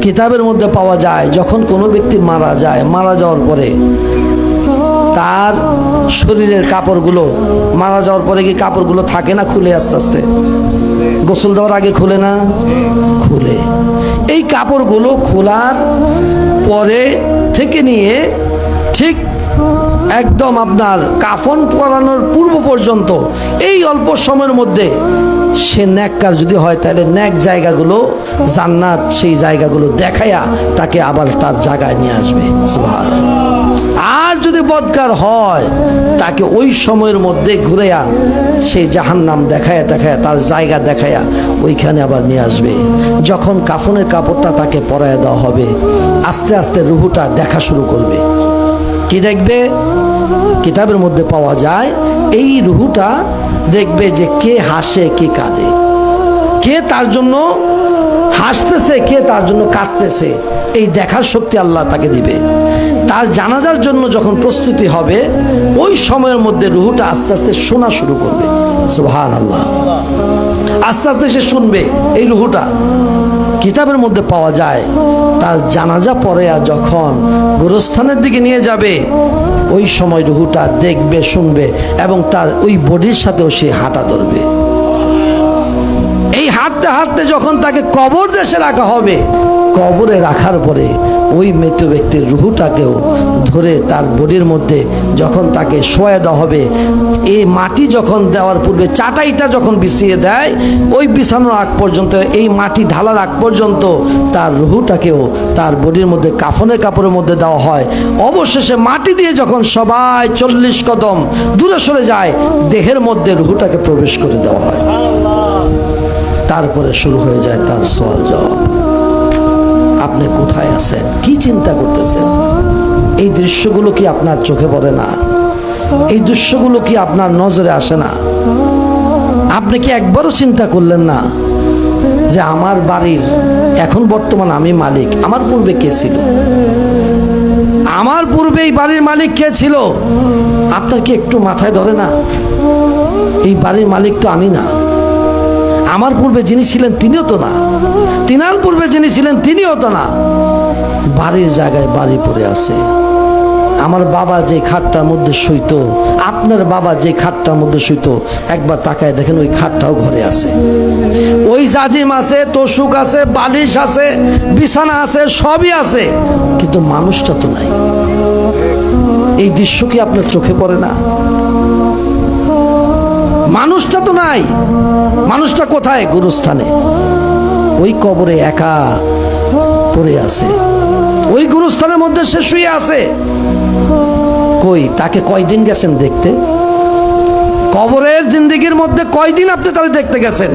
কিতাবের মধ্যে পাওয়া যায় যখন কোনো ব্যক্তি মারা যায়, মারা যাওয়ার পরে তার শরীরের কাপড়গুলো, মারা যাওয়ার পরে কি কাপড়গুলো থাকে না খুলে আস্তে আস্তে? গোসল দেওয়ার আগে খুলে না? খুলে। এই কাপড়গুলো খোলার পরে থেকে নিয়ে ঠিক একদম আপনার কাফন পরানোর পূর্ব পর্যন্ত এই অল্প সময়ের মধ্যে সে নেককার যদি হয় তাহলে নেক জায়গাগুলো, জান্নাত সেই জায়গাগুলো দেখায়া তাকে আবার তার জায়গায় নিয়ে আসবে। সুবহানাল্লাহ। আর যদি বদকার হয় তাকে ওই সময়ের মধ্যে ঘুরেয়া সেই জাহান্নাম দেখায়া তার জায়গা দেখায়া ওইখানে আবার নিয়ে আসবে। যখন কাফনের কাপড়টা তাকে পরায়া দেওয়া হবে, আস্তে আস্তে রুহুটা দেখা শুরু করবে। কি দেখবে? কিতাবের মধ্যে পাওয়া যায় এই রুহুটা দেখবে যে কে হাসে কে কাঁদে, কে তার জন্য হাসতেছে কে তার জন্য কাঁদতেছে, এই দেখার শক্তি আল্লাহ তাকে দিবে। তার জানাজার জন্য যখন প্রস্তুতি হবে ওই সময়ের মধ্যে রুহুটা আস্তে আস্তে শোনা শুরু করবে। সুবহানাল্লাহ। আস্তে আস্তে সে শুনবে এই রুহুটা। কিতাবের মধ্যে পাওয়া যায় তার জানাজা পরে যখন গোরস্থানের দিকে নিয়ে যাবে ওই সময় রুহুটা দেখবে, শুনবে এবং তার ওই বডির সাথেও সে হাঁটা ধরবে। এই হাঁটতে হাঁটতে যখন তাকে কবর দেশে রাখা হবে, কবরে রাখার পরে ওই মৃত ব্যক্তির রুহুটাকেও ধরে তার বডির মধ্যে যখন তাকে শোয়া দেওয়া হবে, এই মাটি যখন দেওয়ার পূর্বে চাটাইটা যখন বিছিয়ে দেয়, ওই বিছানোর আগ পর্যন্ত, এই মাটি ঢালার আগ পর্যন্ত তার রুহুটাকেও তার বডির মধ্যে কাফনের কাপড়ের মধ্যে দেওয়া হয়। অবশেষে মাটি দিয়ে যখন সবাই 40 কদম দূরে সরে যায়, দেহের মধ্যে রুহুটাকে প্রবেশ করে দেওয়া হয়। তারপরে শুরু হয়ে যায় তার সওয়াল জবাব। আপনি কোথায় আছেন? কি চিন্তা করতেছেন? এই দৃশ্যগুলো কি আপনার চোখে পড়ে না? এই দৃশ্যগুলো কি আপনার নজরে আসে না? আপনি কি একবারও চিন্তা করলেন না যে আমার বাড়ির এখন বর্তমান আমি মালিক, আমার পূর্বে কে ছিল? আমার পূর্বে এই বাড়ির মালিক কে ছিল? আপনার কি একটু মাথায় ধরে না? এই বাড়ির মালিক তো আমি না। আমার পূর্বে যিনি ছিলেন তিনিও তো না, তিনার পূর্বে যিনি ছিলেন তিনিও তো না। বাড়ির জায়গায় বাড়ি পড়ে আছে। আমার বাবা যে খাটটার মধ্যে শুইতো, আপনার বাবা যে খাটটার মধ্যে শুইতো, একবার তাকায় দেখেন ওই খাটটাও ঘরে আছে। ওই জাজিম আছে, তোষক আছে, বালিশ আছে, বিছানা আছে, সবই আছে, কিন্তু মানুষটা তো নাই। এই দৃশ্য কি আপনার চোখে পড়ে না? মানুষটা তো নাই। মানুষটা কোথায়? গুরুস্থানে। ওই কবরে একা পড়ে আছে, ওই গুরুস্থানের মধ্যে সে শুয়ে আছে। কই তাকে কয়দিন গেছেন দেখতে? কবরের জিন্দেগির মধ্যে কয়দিন আপনি তাহলে দেখতে গেছেন?